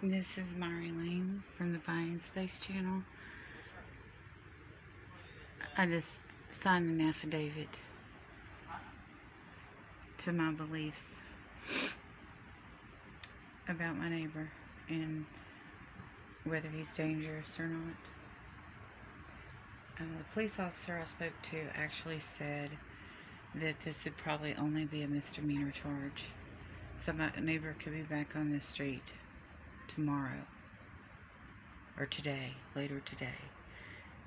This is Mary Lane from the Buying Space channel. I just signed an affidavit to my beliefs about my neighbor and whether he's dangerous or not. The police officer I spoke to actually said that this would probably only be a misdemeanor charge. So my neighbor could be back on the street tomorrow or today, later today.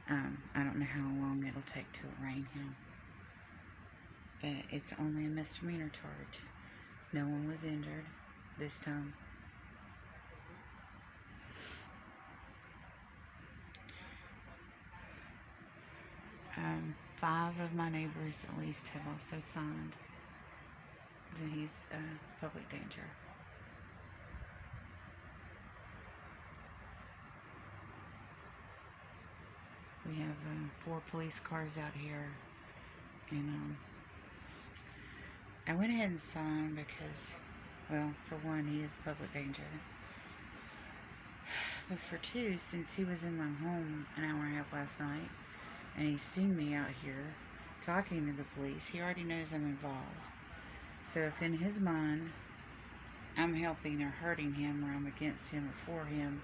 I don't know how long it'll take to arraign him, but it's only a misdemeanor charge. No one was injured this time. Five of my neighbors at least have also signed that he's a public danger. We have 4 police cars out here, and I went ahead and signed because, well, for one, he is public danger. But for 2, since he was in my home an hour and a half last night, and he's seen me out here talking to the police, he already knows I'm involved. So if in his mind I'm helping or hurting him, or I'm against him or for him,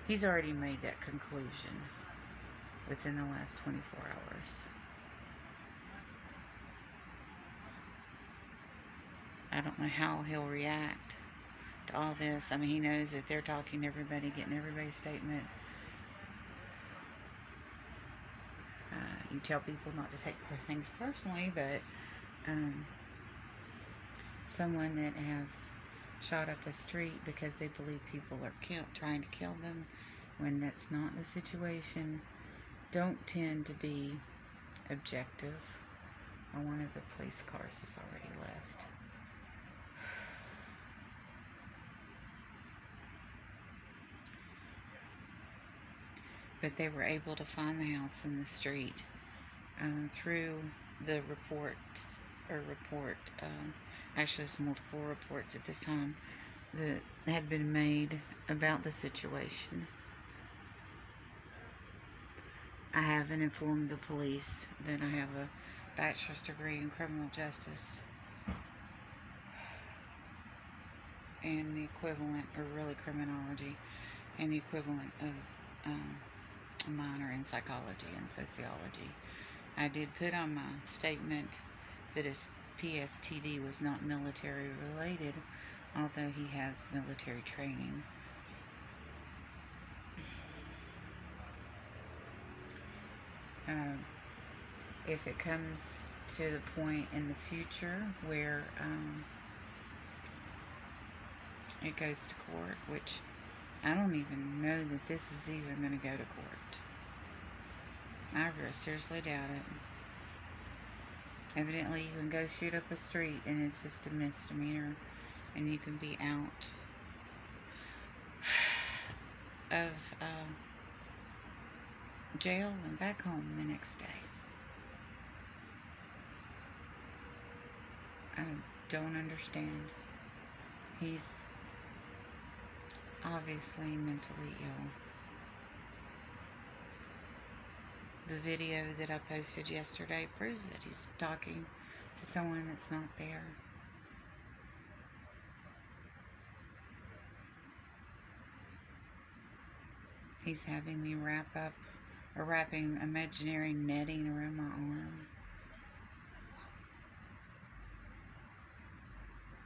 he's already made that conclusion within the last 24 hours. I don't know how he'll react to all this. I mean, he knows that they're talking to everybody, getting everybody's statement. You tell people not to take things personally, but someone that has shot up a street because they believe people are trying to kill them, when that's not the situation, don't tend to be objective. One of the police cars has already left. But they were able to find the house in the street through the reports, actually there's multiple reports at this time that had been made about the situation. I haven't informed the police that I have a bachelor's degree in criminal justice and the equivalent, or really criminology, and the equivalent of a minor in psychology and sociology. I did put on my statement that his PSTD was not military related, although he has military training. If it comes to the point in the future where it goes to court, which I don't even know that this is even going to go to court. I seriously doubt it. Evidently, you can go shoot up a street and it's just a misdemeanor, and you can be out of jail and back home the next day. I don't understand. He's obviously mentally ill. The video that I posted yesterday proves that he's talking to someone that's not there. He's having me wrapping imaginary netting around my arm,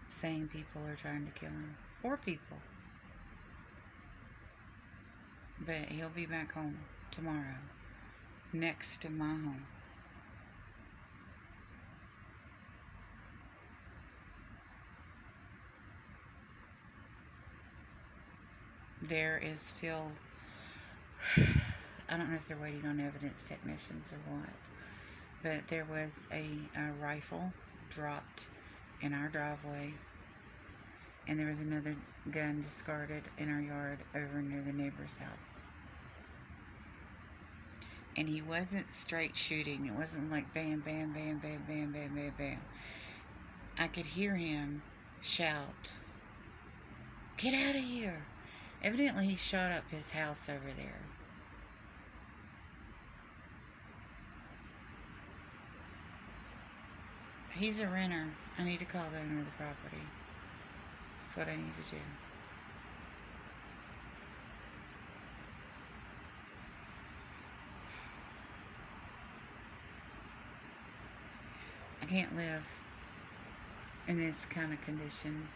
saying people are trying to kill him. 4 people. But he'll be back home tomorrow, next to my home. There is still, I don't know if they're waiting on evidence technicians or what, but there was a rifle dropped in our driveway, and there was another gun discarded in our yard over near the neighbor's house. And he wasn't straight shooting. It wasn't like bam, bam, bam, bam, bam, bam, bam, bam. I could hear him shout, "Get out of here!" Evidently, he shot up his house over there. He's a renter. I need to call the owner of the property. That's what I need to do. I can't live in this kind of condition.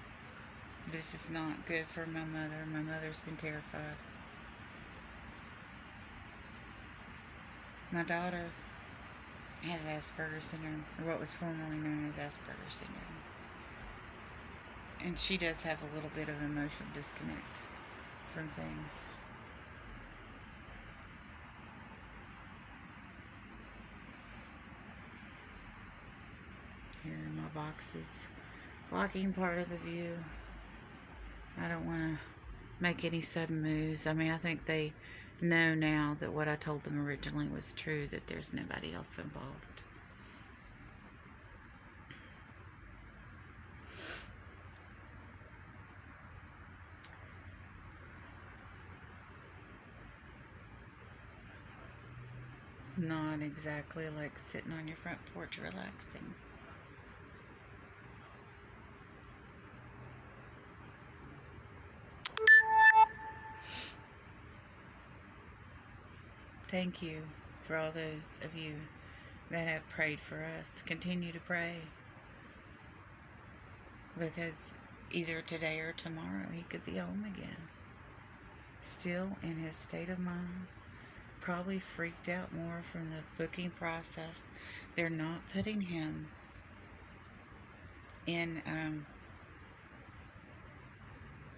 This is not good for my mother. My mother's been terrified. My daughter has Asperger's syndrome, or what was formerly known as Asperger's syndrome. And she does have a little bit of emotional disconnect from things. Here, my box is blocking part of the view. I don't want to make any sudden moves. I mean, I think they know now that what I told them originally was true, that there's nobody else involved. It's not exactly like sitting on your front porch relaxing. Thank you for all those of you that have prayed for us. Continue to pray, because either today or tomorrow he could be home again. Still in his state of mind, probably freaked out more from the booking process. They're not putting him in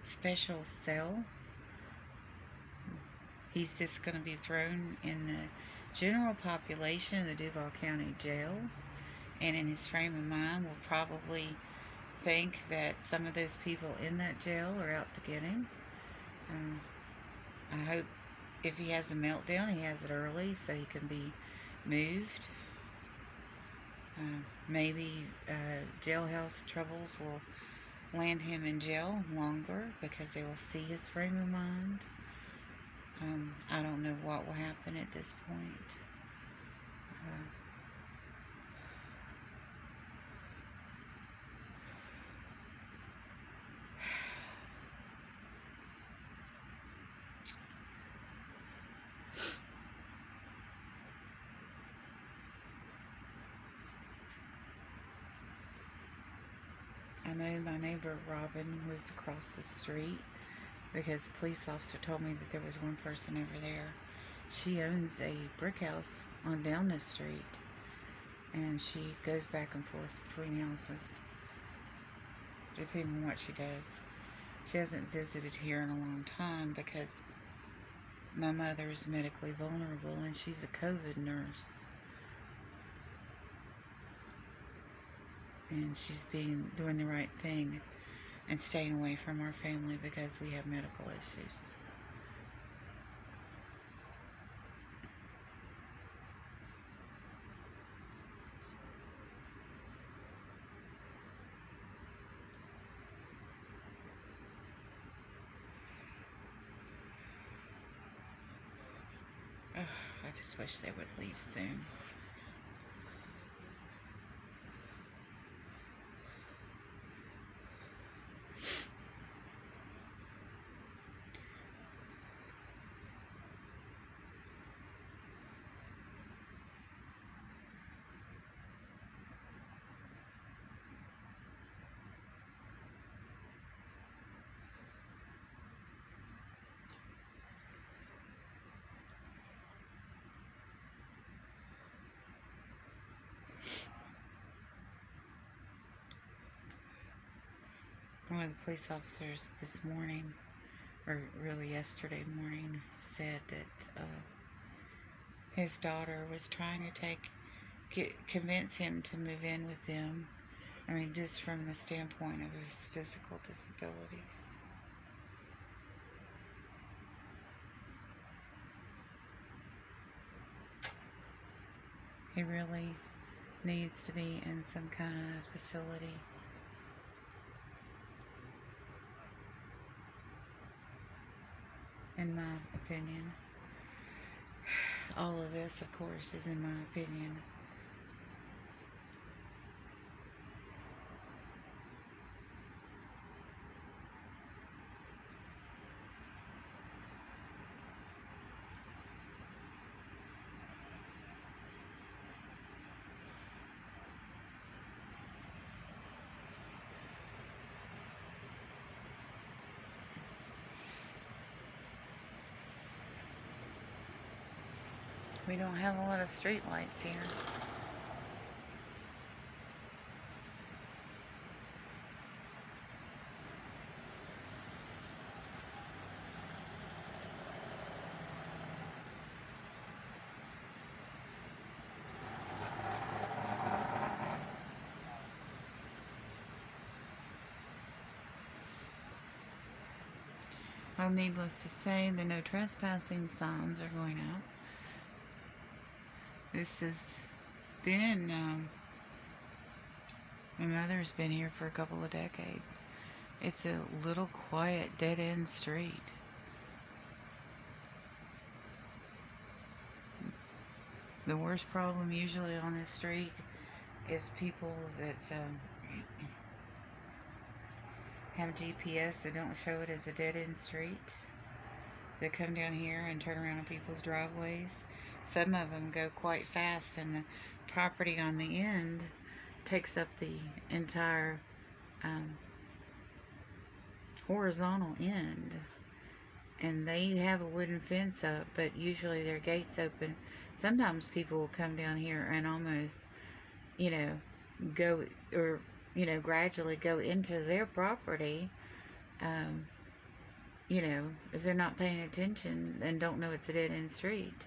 special cell. He's just going to be thrown in the general population of the Duval County Jail, and in his frame of mind will probably think that some of those people in that jail are out to get him. I hope if he has a meltdown, he has it early so he can be moved. Maybe jailhouse troubles will land him in jail longer because they will see his frame of mind. I don't know what will happen at this point. I know my neighbor Robin was across the street because the police officer told me that there was one person over there. She owns a brick house on down this street, and she goes back and forth between houses depending on what she does. She hasn't visited here in a long time because my mother is medically vulnerable and she's a COVID nurse. And she's doing the right thing and staying away from our family because we have medical issues. Ugh, I just wish they would leave soon. One of the police officers this morning, or really yesterday morning, said that his daughter was trying to convince him to move in with them. I mean, just from the standpoint of his physical disabilities. He really needs to be in some kind of facility. in my opinion. All of this, of course, is in my opinion. We don't have a lot of street lights here. Well, needless to say, the no trespassing signs are going up. This has been, my mother's been here for a couple of decades. It's a little quiet, dead-end street. The worst problem usually on this street is people that have GPS that don't show it as a dead-end street. They come down here and turn around on people's driveways. Some of them go quite fast, and the property on the end takes up the entire horizontal end. And they have a wooden fence up, but usually their gate's open. Sometimes people will come down here and almost, go, or, gradually go into their property, if they're not paying attention and don't know it's a dead-end street.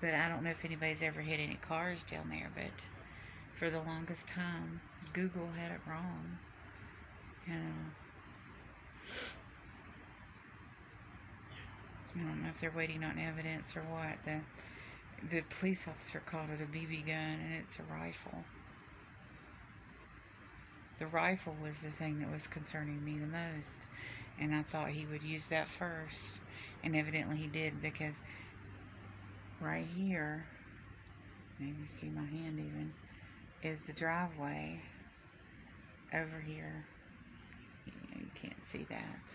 But I don't know if anybody's ever hit any cars down there, but for the longest time, Google had it wrong. I don't know if they're waiting on evidence or what. The police officer called it a BB gun, and it's a rifle. The rifle was the thing that was concerning me the most, and I thought he would use that first, and evidently he did, because right here, maybe see my hand even, is the driveway. Over here, you can't see that.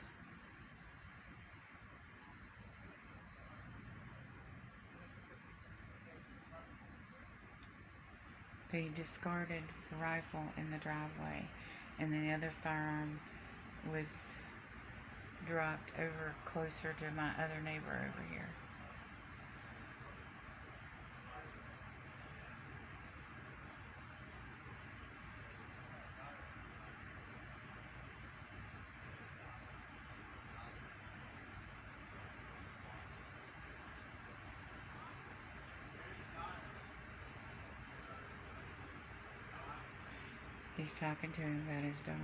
But he discarded the rifle in the driveway, and then the other firearm was dropped over closer to my other neighbor over here. He's talking to him about his daughter.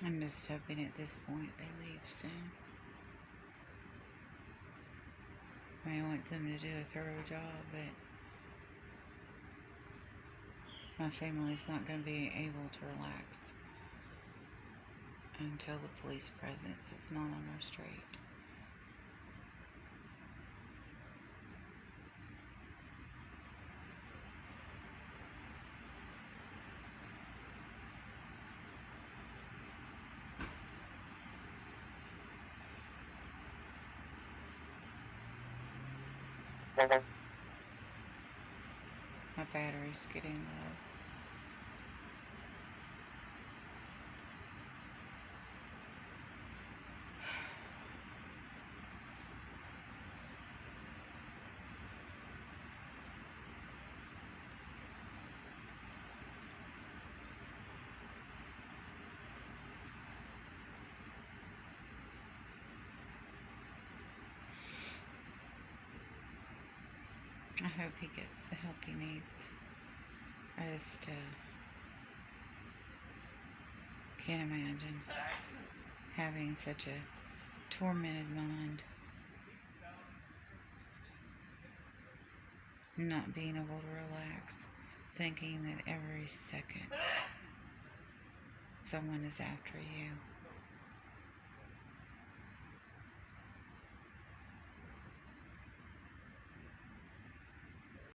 I'm just hoping at this point they leave soon. I want them to do a thorough job, but my family's not going to be able to relax until the police presence is not on our street. My battery's getting low. I hope he gets the help he needs. I just can't imagine having such a tormented mind, not being able to relax, thinking that every second someone is after you.